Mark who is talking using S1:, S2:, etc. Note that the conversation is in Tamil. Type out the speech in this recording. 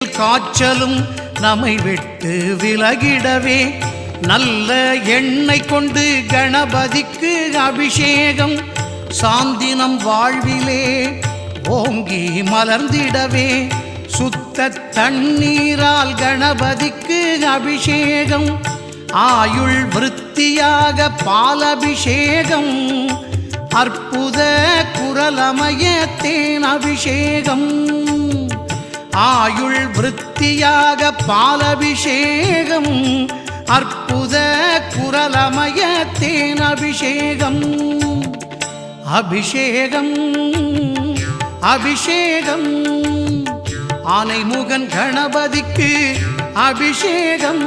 S1: காய்ச்சலும் நம்மை விட்டு விலகிடவே நல்ல எண்ணெய் கொண்டு கணபதிக்கு அபிஷேகம் சாந்தினம் வாழ்விலே ஓங்கி மலர்ந்திடவே சுத்த தண்ணீரால் கணபதிக்கு அபிஷேகம் ஆயுள் விருத்தியாக பாலபிஷேகம் அற்புத குரலமய தேன் அபிஷேகம் ஆயுள் விருத்தியாக பாலபிஷேகம் அற்புத குரலமய தேன் அபிஷேகம் அபிஷேகம் அபிஷேகம் ஆனைமுகன் கணபதிக்கு அபிஷேகம்